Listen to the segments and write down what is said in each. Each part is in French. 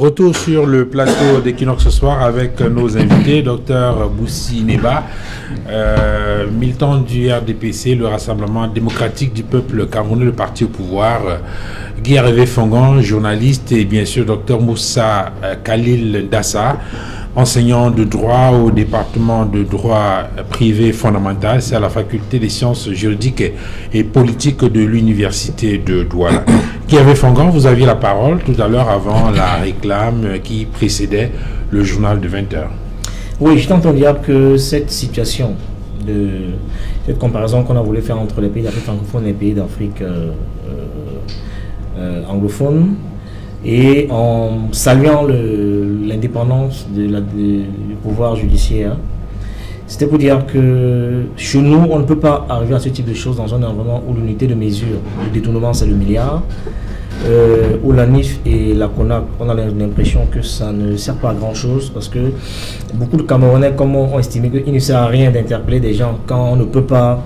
Retour sur le plateau d'Equinox ce soir avec nos invités, Dr Boussi Neba, militant du RDPC, le Rassemblement démocratique du peuple camerounais, le parti au pouvoir, Guy Hervé Fongan, journaliste, et bien sûr Dr Moussa Khalil Dassa, enseignant de droit au département de droit privé fondamental, c'est à la faculté des sciences juridiques et politiques de l'université de Douala. Guy Hervé Fongan, vous aviez la parole tout à l'heure avant la réclame qui précédait le journal de 20h. Oui, je t'entends dire que cette situation, cette comparaison qu'on a voulu faire entre les pays d'Afrique francophone et les pays d'Afrique anglophone, et en saluant l'indépendance du pouvoir judiciaire, c'était pour dire que chez nous, on ne peut pas arriver à ce type de choses dans un environnement où l'unité de mesure, le détournement c'est le milliard, où la NIF et la CONAC, on a l'impression que ça ne sert pas à grand chose parce que beaucoup de Camerounais ont estimé qu'il ne sert à rien d'interpeller des gens quand on ne peut pas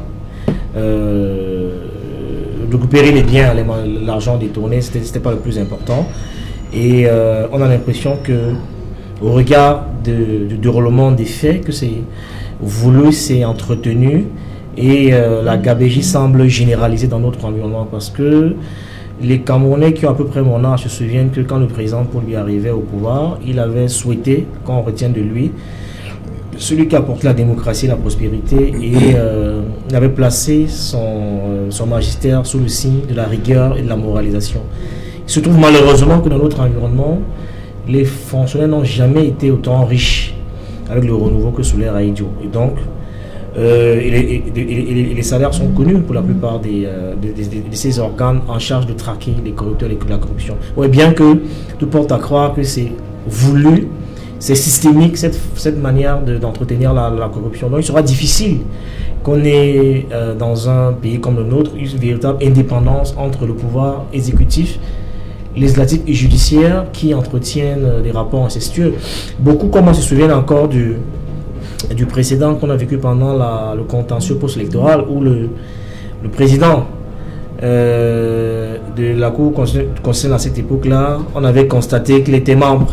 récupérer les biens, l'argent détourné, c'était pas le plus important. Et on a l'impression que au regard du déroulement des faits, que c'est voulu, c'est entretenu, et la gabégie semble généralisée dans notre environnement parce que les Camerounais qui ont à peu près mon âge se souviennent que quand le président Paul Biya arrivait au pouvoir, il avait souhaité qu'on retienne de lui celui qui apporte la démocratie et la prospérité, et il avait placé son magistère sous le signe de la rigueur et de la moralisation. Il se trouve malheureusement que dans notre environnement, les fonctionnaires n'ont jamais été autant riches avec le renouveau que sous l'ère Aïdjo. Et donc, les salaires sont connus pour la plupart de ces organes en charge de traquer les corrupteurs et la corruption. Ouais, bien que tout porte à croire que c'est voulu, c'est systémique, cette manière d'entretenir la corruption. Donc il sera difficile qu'on ait dans un pays comme le nôtre une véritable indépendance entre le pouvoir exécutif, législatif et judiciaire qui entretiennent des rapports incestueux. Beaucoup, comme on se souvient encore du précédent qu'on a vécu pendant le contentieux post-électoral, où le président de la Cour constitutionnelle à cette époque-là, on avait constaté qu'il était membre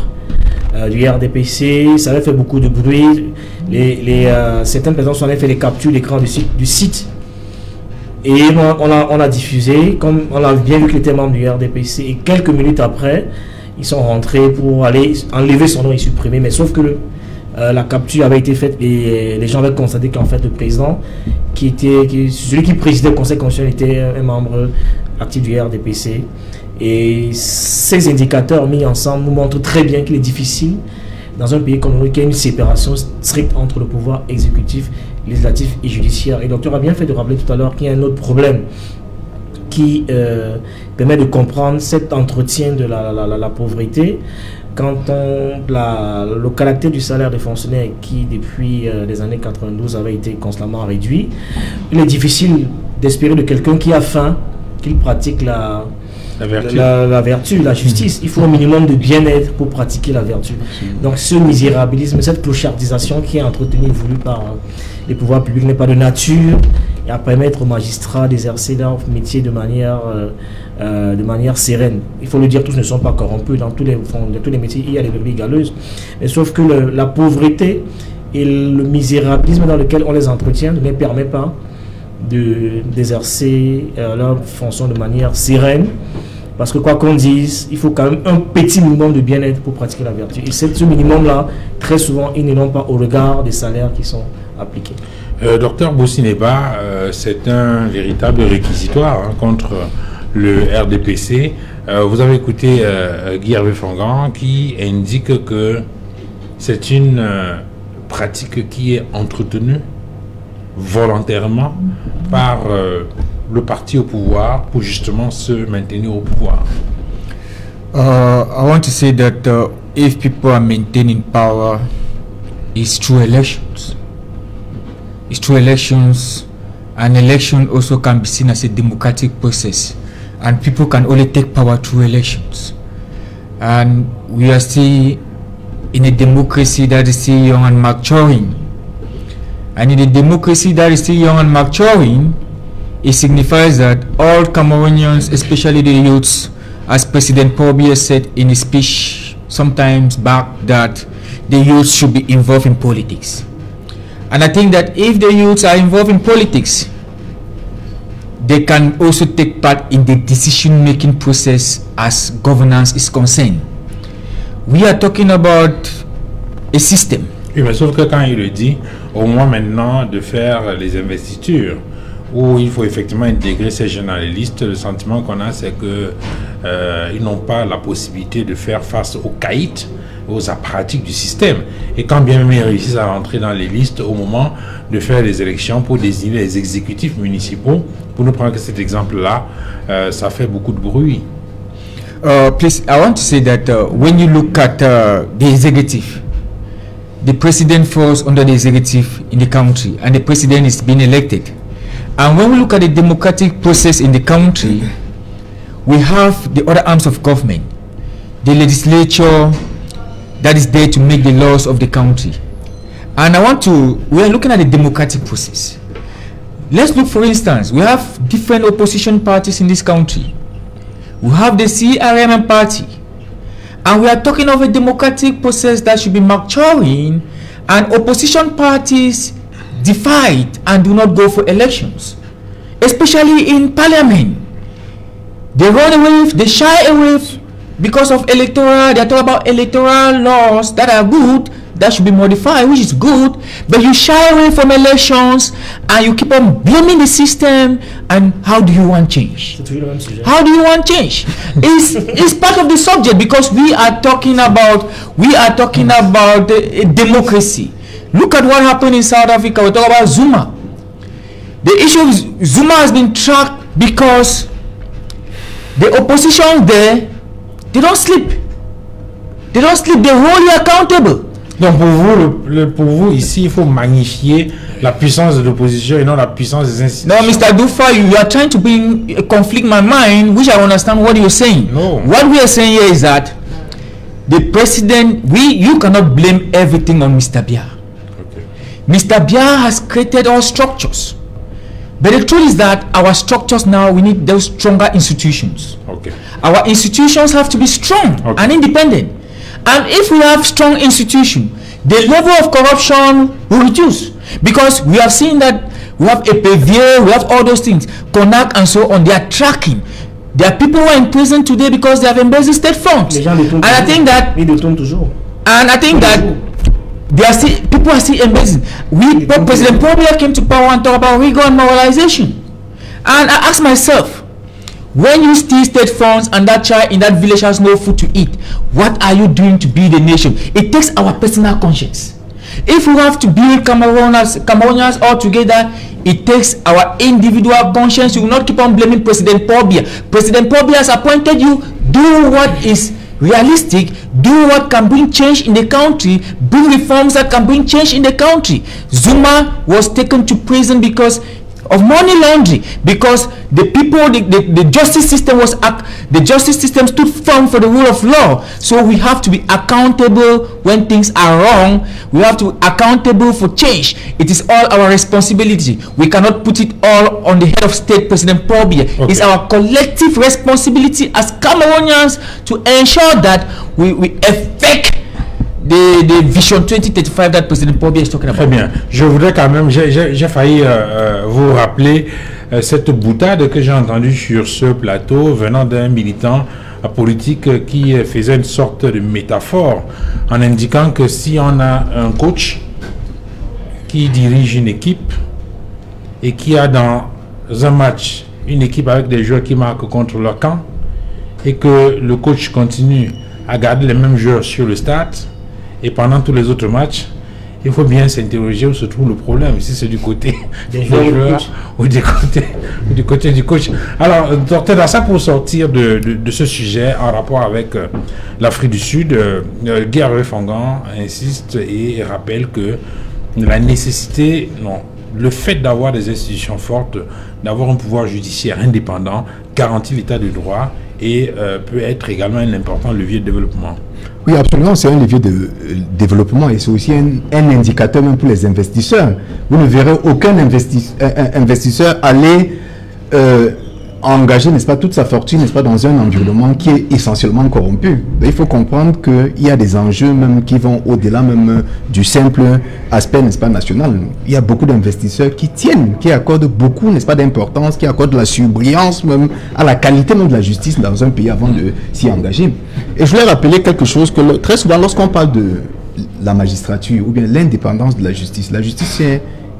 du RDPC, ça avait fait beaucoup de bruit. Certaines personnes s'en avaient fait les captures d'écran du site. Et on a diffusé, comme on a bien vu qu'il était membre du RDPC, et quelques minutes après, ils sont rentrés pour aller enlever son nom et supprimer. Mais sauf que la capture avait été faite et les gens avaient constaté qu'en fait le président, celui qui présidait le Conseil constitutionnel, était un membre actif du RDPC. Et ces indicateurs mis ensemble nous montrent très bien qu'il est difficile dans un pays comme le nôtre qu'il y ait une séparation stricte entre le pouvoir exécutif, législatif et judiciaire. Et le docteur a bien fait de rappeler tout à l'heure qu'il y a un autre problème qui permet de comprendre cet entretien de la pauvreté. Quand le caractère du salaire des fonctionnaires qui depuis les années 92 avait été constamment réduit, il est difficile d'espérer de quelqu'un qui a faim qu'il pratique la vertu, la justice. Il faut un minimum de bien-être pour pratiquer la vertu. Donc ce misérabilisme, cette clochardisation qui est entretenue et voulue par les pouvoirs publics n'est pas de nature et à permettre aux magistrats d'exercer leur métier de manière sereine. Il faut le dire, tous ne sont pas corrompus. Dans tous les métiers, il y a des brebis galeuses. Mais sauf que la pauvreté et le misérabilisme dans lequel on les entretient ne les permet pas d'exercer leur fonction de manière sereine, parce que quoi qu'on dise, il faut quand même un petit minimum de bien-être pour pratiquer la vertu. Et ce minimum-là, très souvent, ils ne l'ont pas au regard des salaires qui sont appliqués. Docteur Boussi Neba, c'est un véritable réquisitoire contre le RDPC. Vous avez écouté Guy Hervé Fongan qui indique que c'est une pratique qui est entretenue volontairement par le parti au pouvoir pour justement se maintenir au pouvoir. I want to say that if people are maintaining power, it's through elections. It's through elections. An election also can be seen as a democratic process, and people can only take power through elections. And we are still in a democracy that is still young and maturing. And in a democracy that is still young and maturing, it signifies that all Cameroonians, especially the youths, as President Paul Biya said in his speech sometimes back that the youth should be involved in politics. And I think that if the youths are involved in politics, they can also take part in the decision-making process as governance is concerned. We are talking about a system. Oui, mais sauf que quand il le dit, au moins maintenant de faire les investitures, où il faut effectivement intégrer ces jeunes dans les listes, le sentiment qu'on a, c'est que ils n'ont pas la possibilité de faire face aux caïds, aux apparatchiks du système. Et quand bien même ils réussissent à rentrer dans les listes au moment de faire les élections pour désigner les exécutifs municipaux, pour nous prendre cet exemple-là, ça fait beaucoup de bruit. Please, I want to say that when you look at the executive, the president falls under the executive in the country, and the president is being elected. And when we look at the democratic process in the country, we have the other arms of government, the legislature that is there to make the laws of the country. And we are looking at the democratic process. Let's look, for instance, we have different opposition parties in this country. We have the CRM party, and we are talking of a democratic process that should be maturing, and opposition parties divide and do not go for elections, especially in parliament. They run away, they shy away because of electoral. They are talking about electoral laws that are good, that should be modified, which is good, but you shy away from elections and you keep on blaming the system. And how do you want change? How do you want change? It's part of the subject, because we are talking about democracy. Look at what happened in South Africa. We talk about Zuma. The issue of Zuma has been tracked because the opposition there, they don't sleep. They don't sleep. They're wholly accountable. Donc pour vous ici, il faut magnifier la puissance de l'opposition et non la puissance des institutions. No, Mr. Dufa, you are trying to bring a conflict in my mind, which I understand what you're saying. No. What we are saying here is that the president, you cannot blame everything on Mr. Biya. Okay. Mr. Biya has created our structures. But the truth is that our structures now, we need those stronger institutions. Okay. Our institutions have to be strong and independent. And if we have strong institutions, the level of corruption will reduce. Because we have seen that we have EPVA, we have all those things, CONAC and so on, they are tracking. There are people who are in prison today because they have embezzled state funds. And I think that people are still embezzling. President Paul Biya came to power and talked about rigor and moralization. And I asked myself, when you steal state funds and that child in that village has no food to eat, what are you doing to build a nation? It takes our personal conscience. If we have to build Cameroonians all together, it takes our individual conscience. You will not keep on blaming President Paul Biya. President Paul Biya has appointed you. Do what is realistic, do what can bring change in the country, bring reforms that can bring change in the country. Zuma was taken to prison because of money laundering, because the people, the justice system stood firm for the rule of law. So we have to be accountable when things are wrong. We have to be accountable for change. It is all our responsibility. We cannot put it all on the head of state, President Paul Biya. Okay. It's our collective responsibility as Cameroonians to ensure that we effect the Vision 2035 that President Paul Biya is talking about. Très bien. Je voudrais quand même, j'ai failli vous rappeler cette boutade que j'ai entendue sur ce plateau venant d'un militant politique qui faisait une sorte de métaphore en indiquant que si on a un coach qui dirige une équipe et qui a dans un match une équipe avec des joueurs qui marquent contre leur camp et que le coach continue à garder les mêmes joueurs sur le stade, et pendant tous les autres matchs, il faut bien s'interroger où se trouve le problème. Si c'est du côté des joueurs ou du côté du coach. Alors, docteur Dassa, pour sortir de ce sujet en rapport avec l'Afrique du Sud, Guy Fangan insiste et rappelle que la nécessité, le fait d'avoir des institutions fortes, d'avoir un pouvoir judiciaire indépendant, garantit l'état de droit et peut être également un important levier de développement. Oui, absolument, c'est un levier de développement et c'est aussi un indicateur même pour les investisseurs. Vous ne verrez aucun investisseur aller engager, n'est-ce pas, toute sa fortune, n'est-ce pas, dans un environnement qui est essentiellement corrompu. Donc, il faut comprendre qu'il y a des enjeux même qui vont au-delà même du simple aspect, n'est-ce pas, national. Il y a beaucoup d'investisseurs qui tiennent, qui accordent beaucoup, n'est-ce pas, d'importance, qui accordent la surbrillance même à la qualité même de la justice dans un pays avant de s'y engager. Et je voulais rappeler quelque chose que très souvent, lorsqu'on parle de la magistrature ou bien l'indépendance de la justice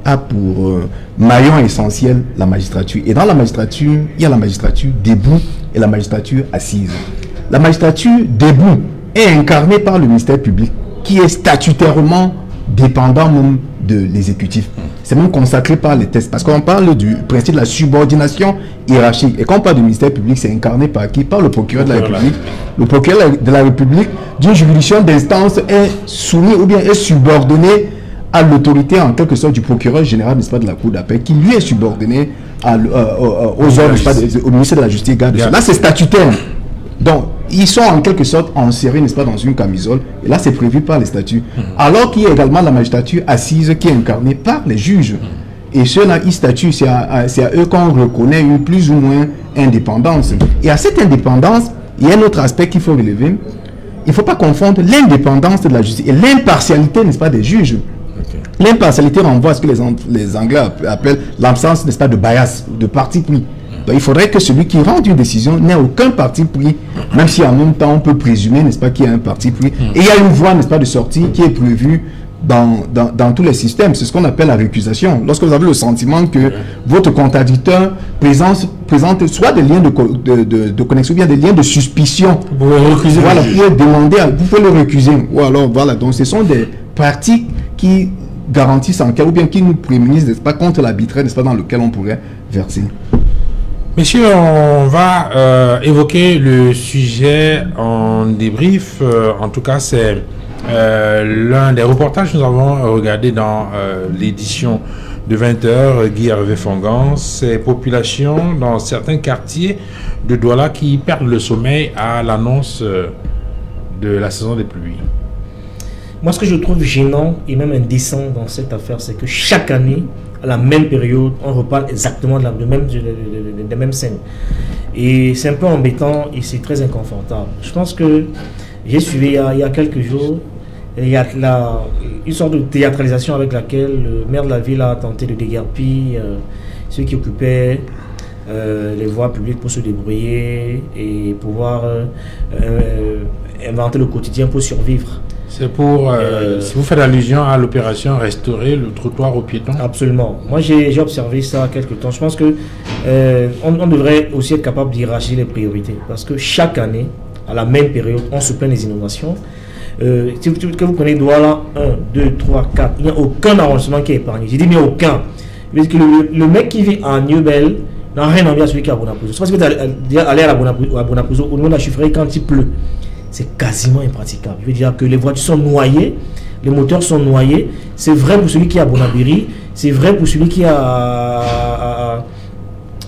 a pour maillon essentiel la magistrature. Et dans la magistrature, il y a la magistrature debout et la magistrature assise. La magistrature debout est incarnée par le ministère public, qui est statutairement dépendant même de l'exécutif. C'est même consacré par les textes, parce qu'on parle du principe de la subordination hiérarchique. Et quand on parle du ministère public, c'est incarné par qui? Par le procureur de la République. Le procureur de la République, d'une juridiction d'instance, est soumis ou bien est subordonné à l'autorité en quelque sorte du procureur général, n'est-ce pas, de la Cour d'appel, qui lui est subordonné aux ordres, au ministère de la Justice. Là, c'est statutaire. Donc, ils sont en quelque sorte enserrés, n'est-ce pas, dans une camisole. Et là, c'est prévu par les statuts. Alors qu'il y a également la magistrature assise qui est incarnée par les juges. Et ceux-là, ils statuent, c'est à eux qu'on reconnaît une plus ou moins indépendance. Et à cette indépendance, il y a un autre aspect qu'il faut relever. Il ne faut pas confondre l'indépendance de la justice et l'impartialité, n'est-ce pas, des juges. L'impartialité renvoie à ce que les Anglais appellent l'absence, n'est-ce pas, de bias, de parti pris. Donc il faudrait que celui qui rend une décision n'ait aucun parti pris, même si en même temps on peut présumer, n'est-ce pas, qu'il y a un parti pris. Et il y a une voie, n'est-ce pas, de sortie qui est prévue dans tous les systèmes. C'est ce qu'on appelle la récusation. Lorsque vous avez le sentiment que votre contradicteur présente soit des liens de connexion, ou bien des liens de suspicion, vous pouvez le récuser. Voilà, vous pouvez le récuser. Ou alors, voilà, donc ce sont des pratiques qui garantissent en cas, ou bien qui nous prémunissent, n'est-ce pas, contre l'arbitraire, n'est-ce pas, dans lequel on pourrait verser. Messieurs, on va évoquer le sujet en débrief. En tout cas, c'est l'un des reportages que nous avons regardé dans l'édition de 20h, Guy Hervé Fongan. Ces populations dans certains quartiers de Douala qui perdent le sommeil à l'annonce de la saison des pluies. Moi, ce que je trouve gênant et même indécent dans cette affaire, c'est que chaque année, à la même période, on reparle exactement des mêmes scènes. Et c'est un peu embêtant et c'est très inconfortable. Je pense que j'ai suivi il y a quelques jours, il y a une sorte de théâtralisation avec laquelle le maire de la ville a tenté de déguerpir ceux qui occupaient les voies publiques pour se débrouiller et pouvoir inventer le quotidien pour survivre. C'est pour, si vous faites allusion à l'opération restaurer le trottoir aux piétons. Absolument. Moi, j'ai observé ça quelque temps. Je pense que on devrait aussi être capable d'hiérarchiser les priorités. Parce que chaque année, à la même période, on se plaint des inondations. Si vous prenez Douala 1, 2, 3, 4, il n'y a aucun arrondissement qui est épargné. J'ai dit, mais aucun. Parce que le mec qui vit à Nieu-Bel n'a rien envie à celui qui est à Bonapouzo. C'est parce que vous allez à Bonapouzo, au niveau de la chiffrerie, quand il pleut, c'est quasiment impraticable. Je veux dire que les voitures sont noyées, les moteurs sont noyés. C'est vrai pour celui qui est à Bonabiri, c'est vrai pour celui qui est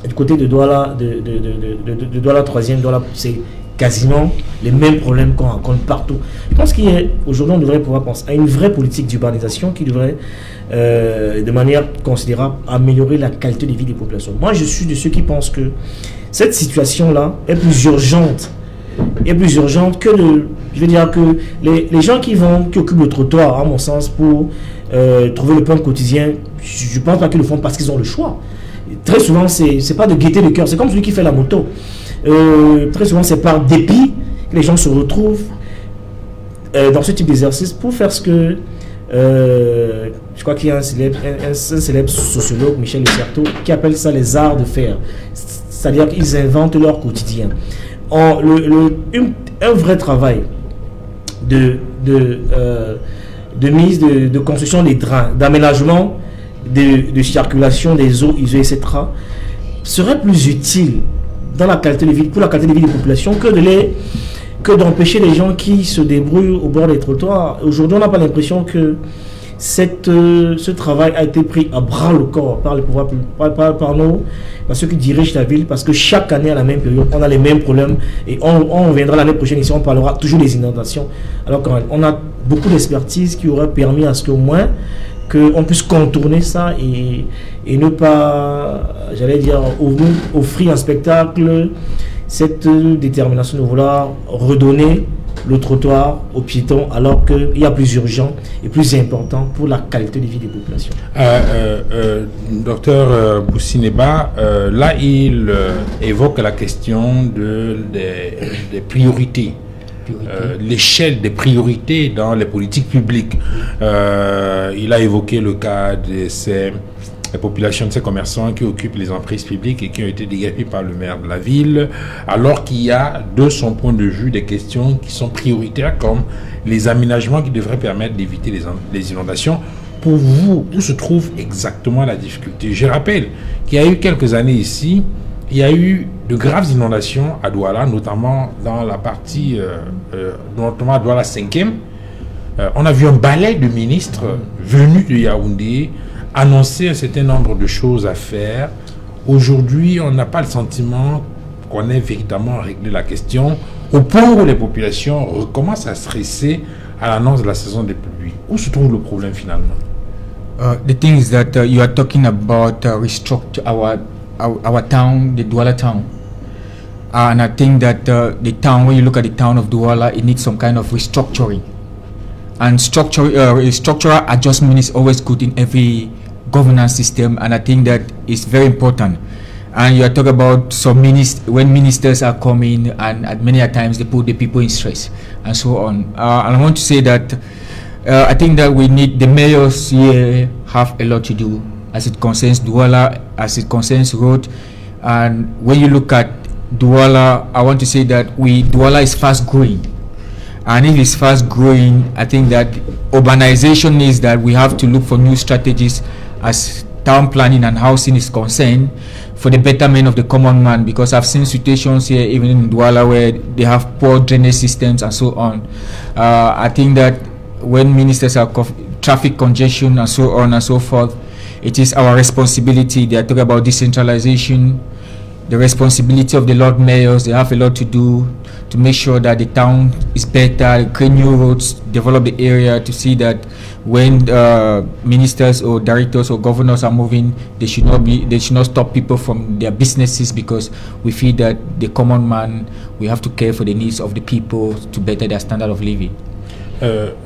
du côté de Douala, de Douala 3e, Douala, c'est quasiment les mêmes problèmes qu'on rencontre partout. Je pense qu'aujourd'hui, on devrait pouvoir penser à une vraie politique d'urbanisation qui devrait, de manière considérable, améliorer la qualité de vie des populations. Moi, je suis de ceux qui pensent que cette situation-là est plus urgente. Est plus urgente que je veux dire que les gens qui occupent le trottoir, à mon sens, pour trouver le pain quotidien, je ne pense pas qu'ils le font parce qu'ils ont le choix. Très souvent, c'est pas de gaieté de cœur, c'est comme celui qui fait la moto. Très souvent, c'est par dépit que les gens se retrouvent dans ce type d'exercice pour faire ce que je crois qu'il y a un célèbre sociologue, Michel Lecerteau, qui appelle ça les arts de faire. C'est-à-dire qu'ils inventent leur quotidien. Un vrai travail de mise, de construction des drains, d'aménagement, de circulation des eaux usées, etc., serait plus utile dans la qualité de vie, pour la qualité de vie des populations que d'empêcher les gens qui se débrouillent au bord des trottoirs. Aujourd'hui, on n'a pas l'impression que ce travail a été pris à bras le corps par les pouvoirs publics, par ceux qui dirigent la ville, parce que chaque année à la même période, on a les mêmes problèmes et on reviendra l'année prochaine ici, on parlera toujours des inondations, alors qu'on a beaucoup d'expertise qui aurait permis à ce qu'au moins qu'on puisse contourner ça et ne pas, j'allais dire, offrir un spectacle, cette détermination de vouloir redonner le trottoir aux piétons alors qu'il y a plus urgent et plus important pour la qualité de vie des populations. Docteur Boussi-Neba, là il évoque la question des priorités. L'échelle des priorités dans les politiques publiques. Il a évoqué le cas de ces populations, de ces commerçants qui occupent les emprises publiques et qui ont été dégagés par le maire de la ville, alors qu'il y a, de son point de vue, des questions qui sont prioritaires comme les aménagements qui devraient permettre d'éviter les inondations. Pour vous, où se trouve exactement la difficulté? Je rappelle qu'il y a eu quelques années ici, il y a eu de graves inondations à Douala, notamment dans la partie, notamment à Douala 5e. On a vu un balai de ministres venus de Yaoundé annoncer un certain nombre de choses à faire. Aujourd'hui, on n'a pas le sentiment qu'on ait véritablement réglé la question, au point où les populations recommencent à stresser à l'annonce de la saison des pluies. Où se trouve le problème finalement? The thing is that you are talking about restructure our town, the Douala town. And I think that the town, when you look at the town of Douala, it needs some kind of restructuring. And structural adjustment is always good in every governance system, and I think that is very important. And you are talking about some when ministers are coming, and many times they put the people in stress and so on. And I want to say that I think that we need the mayors here have a lot to do as it concerns Douala, as it concerns road. And when you look at Douala, I want to say that Douala is fast growing. And if it's fast growing, I think that urbanization is that we have to look for new strategies as town planning and housing is concerned for the betterment of the common man, because I've seen situations here even in Douala where they have poor drainage systems and so on. I think that when ministers are traffic congestion and so on and so forth, it is our responsibility. They are talking about decentralization, the responsibility of the Lord Mayors. They have a lot to do to make sure that the town is better, create new roads, develop the area, to see that when ministers or directors or governors are moving, they should not stop people from their businesses, because we feel that the common man, we have to care for the needs of the people to better their standard of living.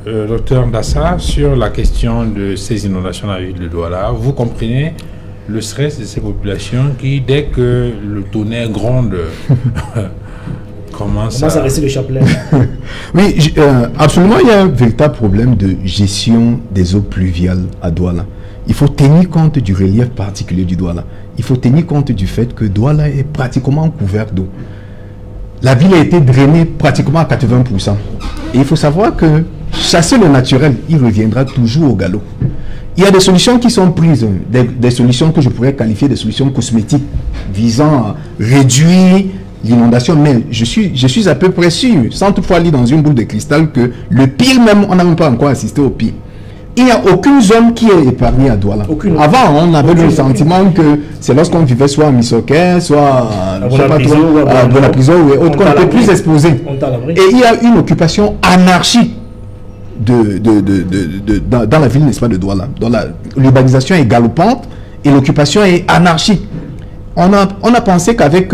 Docteur Ndassa, sur la question de ces inondations dans la ville de Douala, vous comprenez le stress de ces populations qui, dès que le tonnerre gronde, commence à rester le chapelet. Oui, absolument, il y a un véritable problème de gestion des eaux pluviales à Douala. Il faut tenir compte du relief particulier du Douala. Il faut tenir compte du fait que Douala est pratiquement couvert d'eau. La ville a été drainée pratiquement à 80%. Et il faut savoir que chasser le naturel, il reviendra toujours au galop. Il y a des solutions qui sont prises, des solutions que je pourrais qualifier de solutions cosmétiques visant à réduire l'inondation, mais je suis à peu près sûr, sans toutefois lire dans une boule de cristal, que le pire même, on n'a même pas encore assisté au pire. Il n'y a aucune zone qui est épargnée à Douala. Avant, on avait le sentiment que c'est lorsqu'on vivait soit à Missoké, soit à Bonapriso ou autre, qu'on était plus exposé. Et il y a une occupation anarchique dans la ville, n'est-ce pas, de Douala. L'urbanisation est galopante et l'occupation est anarchique. On a pensé qu'avec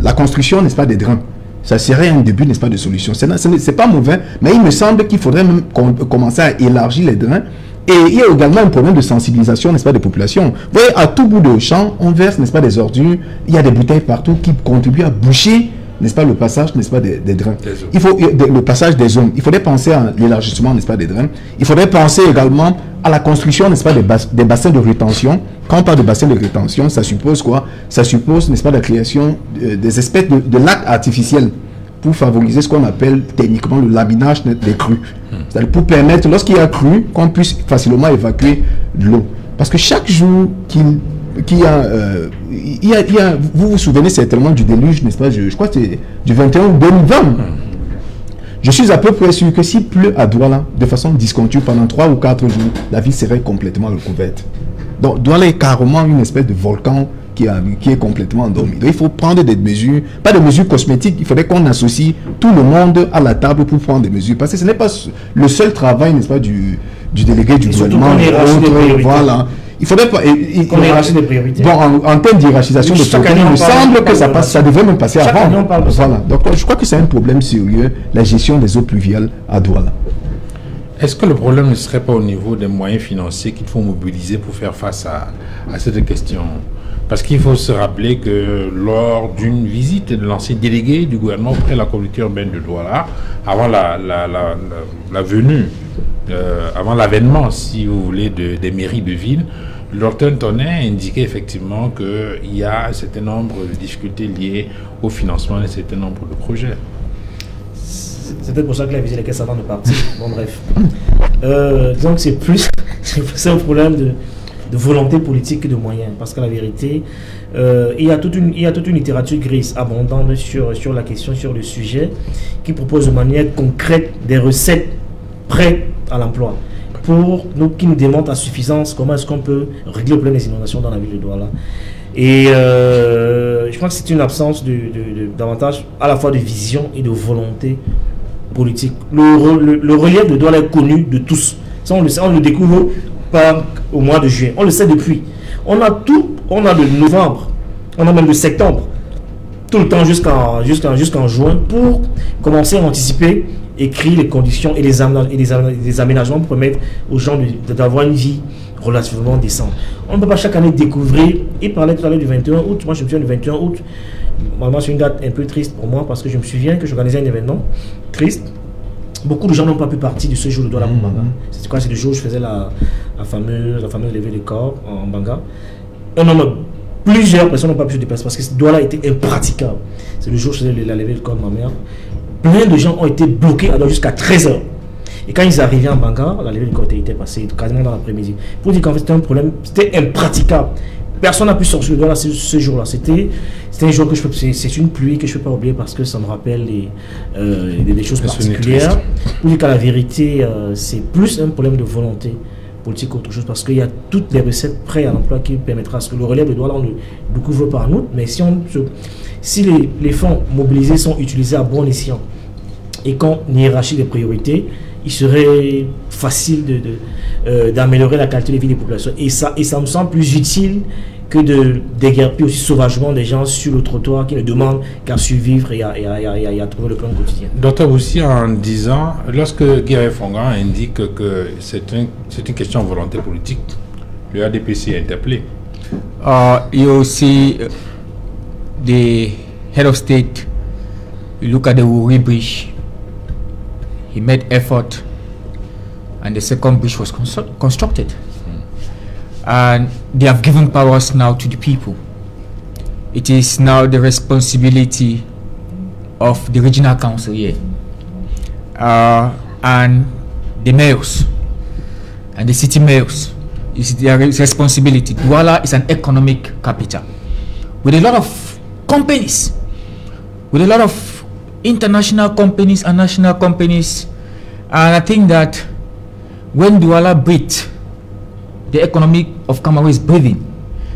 la construction, n'est-ce pas, des drains, ça serait un début, n'est-ce pas, de solution. C'est pas mauvais, mais il me semble qu'il faudrait même commencer à élargir les drains. Et il y a également un problème de sensibilisation, n'est-ce pas, des populations. Vous voyez, à tout bout de champ, on verse, n'est-ce pas, des ordures. Il y a des bouteilles partout qui contribuent à boucher, n'est-ce pas, le passage, n'est-ce pas, des drains. Il faut le passage des zones. Il faudrait penser à l'élargissement, n'est-ce pas, des drains. Il faudrait penser également à la construction, n'est-ce pas, des bassins de rétention. Quand on parle de bassins de rétention, ça suppose quoi? Ça suppose, n'est-ce pas, la création des espèces de lacs artificiels pour favoriser ce qu'on appelle techniquement le laminage des crues. C'est-à-dire pour permettre, lorsqu'il y a crue, qu'on puisse facilement évacuer de l'eau. Parce que chaque jour vous vous souvenez certainement du déluge, n'est-ce pas? Je crois que c'est du 21 août 2020. Je suis à peu près sûr que s'il pleut à Douala de façon discontinue pendant 3 ou 4 jours, la ville serait complètement recouverte. Donc Douala est carrément une espèce de volcan qui est complètement endormi. Donc il faut prendre des mesures, pas des mesures cosmétiques, il faudrait qu'on associe tout le monde à la table pour prendre des mesures. Parce que ce n'est pas le seul travail, n'est-ce pas, du délégué du gouvernement. Voilà. Il faudrait pas. Qu'on hiérarchise des priorités. Bon, en termes d'hiérarchisation de priorités, il me semble que ça devrait même passer avant. Voilà. Donc je crois que c'est un problème sérieux, la gestion des eaux pluviales à Douala. Est-ce que le problème ne serait pas au niveau des moyens financiers qu'il faut mobiliser pour faire face à cette question? Parce qu'il faut se rappeler que lors d'une visite de l'ancien délégué du gouvernement auprès de la communauté urbaine de Douala, avant la venue, avant l'avènement, si vous voulez, des mairies de ville, Lorton Tonnet indiquait effectivement qu'il y a un certain nombre de difficultés liées au financement d'un certain nombre de projets. C'est peut-être pour ça qu'il a visé les caisses avant de partir. Bon, bref. Disons que c'est un problème de volonté politique et de moyens. Parce que la vérité, il y a toute une littérature grise abondante sur la question, sur le sujet, qui propose de manière concrète des recettes prêtes à l'emploi. Qui nous démontrent à suffisance comment est-ce qu'on peut régler le problème des inondations dans la ville de Douala. Et je crois que c'est une absence davantage à la fois de vision et de volonté politique. Le relief de Douala est connu de tous. Ça, on le sait, on le découvre pas au mois de juin. On le sait depuis. On a de novembre, on a même de septembre, tout le temps jusqu'en juin pour commencer à anticiper, écrire les conditions et les aménagements pour permettre aux gens d'avoir une vie relativement décente. On ne peut pas chaque année découvrir. Il parlait tout à l'heure du 21 août. Moi, je me souviens du 21 août. Vraiment, c'est une date un peu triste pour moi parce que je me souviens que j'organisais un événement triste. Beaucoup de gens n'ont pas pu partir de ce jour de Douala pour Banga. C'est quoi? C'est le jour où je faisais la fameuse levée de corps en Banga. Plusieurs personnes n'ont pas pu se déplacer parce que Douala était impraticable. C'est le jour où je faisais la levée de corps de ma mère. Plein de gens ont été bloqués jusqu'à 13h. Et quand ils arrivaient en Banga, la levée de corps était passée quasiment dans l'après-midi. Pour dire qu'en fait c'était un problème, c'était impraticable. Personne n'a pu sortir de Douala ce jour-là. C'était un jour que c'est une pluie que je ne peux pas oublier parce que ça me rappelle des choses particulières. Pour dire qu'à la vérité, c'est plus un problème de volonté politique qu'autre chose parce qu'il y a toutes les recettes prêtes à l'emploi qui permettra ce que le relève de Douala, on ne le couvre pas en août, mais si les fonds mobilisés sont utilisés à bon escient et qu'on hiérarchise les priorités, il serait facile d'améliorer la qualité de vie des populations. Et ça me semble plus utile que de déguerpir aussi sauvagement des gens sur le trottoir qui ne demandent qu'à survivre et à trouver le plan quotidien. Docteur aussi en disant, lorsque Guy Fongan indique que c'est une question de volonté politique, le ADPC est interpellé. Il y a aussi the head of state. You look at the Wuri Bridge. He made effort, and the second bridge was constructed. And they have given powers now to the people. It is now the responsibility of the regional council here, and the mayors, and the city mayors. It's their responsibility. Douala is an economic capital with a lot of companies, with a lot of international companies and national companies, and I think that when Douala breathes, the economy of Cameroon is breathing.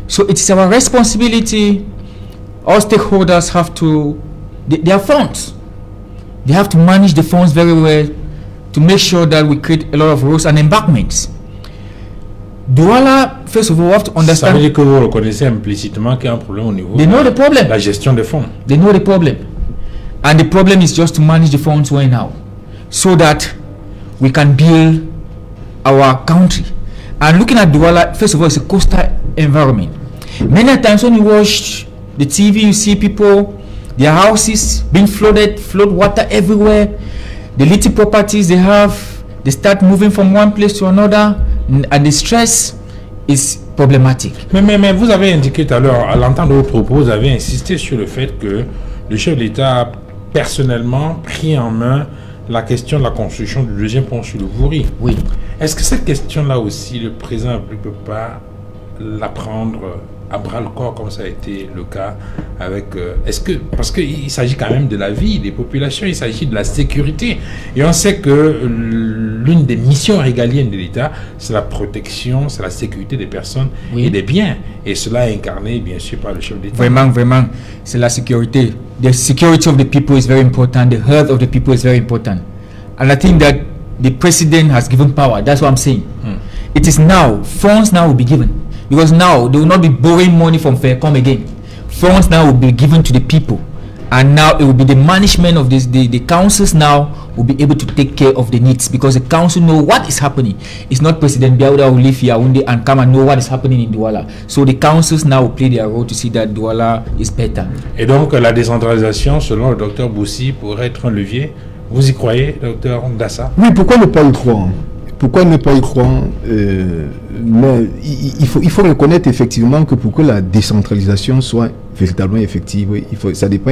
So it is our responsibility. All stakeholders have to, their funds, they have to manage the funds very well to make sure that we create a lot of roads and embankments. Douala, first of all, we have to understand. Ça veut dire que vous reconnaissez implicitement qu'il y a un problème au niveau de la gestion des fonds. They know the problem. And the problem is just to manage the funds well now, so that we can build our country. And looking at Douala, first of all, it's a coastal environment. Many times when you watch the TV, you see people, their houses being flooded, flood water everywhere. The little properties they have, they start moving from one place to another, and the stress is problematic. Mais vous avez indiqué tout à l'heure, à l'entendre vos propos, vous avez insisté sur le fait que le chef de l'État a personnellement pris en main la question de la construction du deuxième pont sur le Vouri. Oui. Est-ce que cette question-là aussi, le président ne peut pas la prendre à bras le corps comme ça a été le cas avec... parce qu'il s'agit quand même de la vie des populations, il s'agit de la sécurité. Et on sait que l'une des missions régaliennes de l'État, c'est la protection, c'est la sécurité des personnes et des biens. Et cela est incarné, bien sûr, par le chef d'État. Vraiment, vraiment, c'est la sécurité. The security of the people is very important. The health of the people is very important. And I think that the president has given power. That's what I'm saying. It is now, funds now will be given. Because now, they will not be borrowing money from Faircom again. Funds now will be given to the people. And now it will be the management of this, the councils now will be able to take care of the needs, because the council know what is happening. It's not President Biaouda who live here and come and know what is happening in Douala. So the councils now will play their role to see that Douala is better. Et donc la décentralisation, selon le docteur Boussi, pourrait être un levier. Vous y croyez, docteur Dassa? Oui, pourquoi ne pas y croire? Pourquoi ne pas y croire? Mais il faut reconnaître effectivement que pour que la décentralisation soit véritablement effective, ça dépend.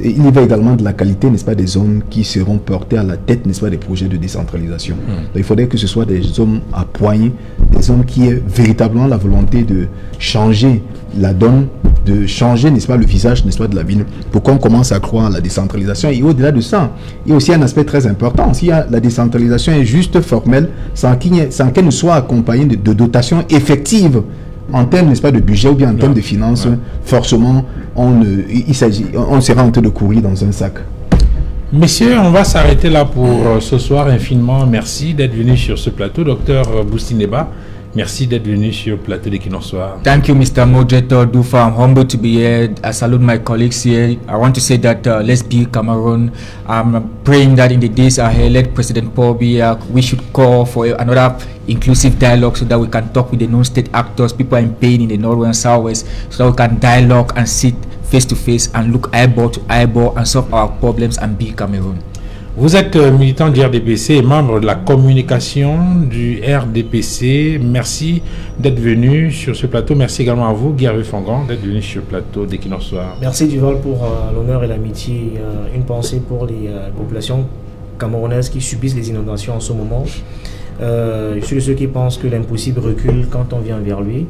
Il y va également de la qualité, n'est-ce pas, des hommes qui seront portés à la tête, n'est-ce pas, des projets de décentralisation. Donc, il faudrait que ce soit des hommes à poigne, des hommes qui aient véritablement la volonté de changer la donne, de changer, n'est-ce pas, le visage, n'est-ce pas, de la ville, pour qu'on commence à croire à la décentralisation. Et au-delà de ça, il y a aussi un aspect très important. Si la décentralisation est juste formelle, sans qu'elle ne soit accompagnée de dotations effectives en termes, n'est-ce pas, de budget ou bien en termes de finances, forcément, on sera en train de courir dans un sac. Messieurs, on va s'arrêter là pour ce soir. Infiniment merci d'être venu sur ce plateau. Docteur Boussi Neba, merci d'être venu sur le plateau d'Equinox Soir. Thank you, Mr. Moderator Dufa. I'm humbled to be here. I salute my colleagues here. I want to say that let's be Cameroon. I'm praying that in the days ahead, let President Paul Biya, we should call for another inclusive dialogue so that we can talk with the non-state actors, people in pain in the north and southwest, so that we can dialogue and sit face to face and look eyeball to eyeball and solve our problems and be Cameroon. Vous êtes militant du RDPC et membre de la communication du RDPC. Merci d'être venu sur ce plateau. Merci également à vous, Guy Fongan, d'être venu sur le plateau d'Equinox Soir. Merci Duval pour l'honneur et l'amitié. Une pensée pour les populations camerounaises qui subissent les inondations en ce moment. Je suis de ceux qui pensent que l'impossible recule quand on vient vers lui.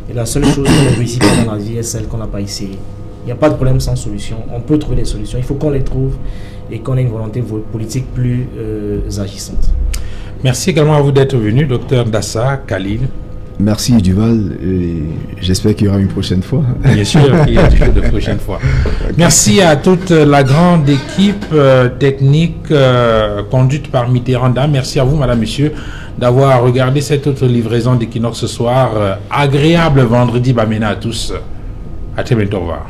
Et la seule chose qu'on ne réussit pas dans la vie est celle qu'on n'a pas essayé. Il n'y a pas de problème sans solution. On peut trouver des solutions. Il faut qu'on les trouve et qu'on ait une volonté politique plus agissante. Merci également à vous d'être venu, docteur Dassa Khalil. Merci Duval, j'espère qu'il y aura une prochaine fois. Bien sûr qu'il y a de prochaine fois. Merci à toute la grande équipe technique conduite par Mitterranda. Merci à vous, madame, monsieur, d'avoir regardé cette autre livraison d'Equinox ce soir. Agréable vendredi Bamena à tous. À très bientôt, au revoir.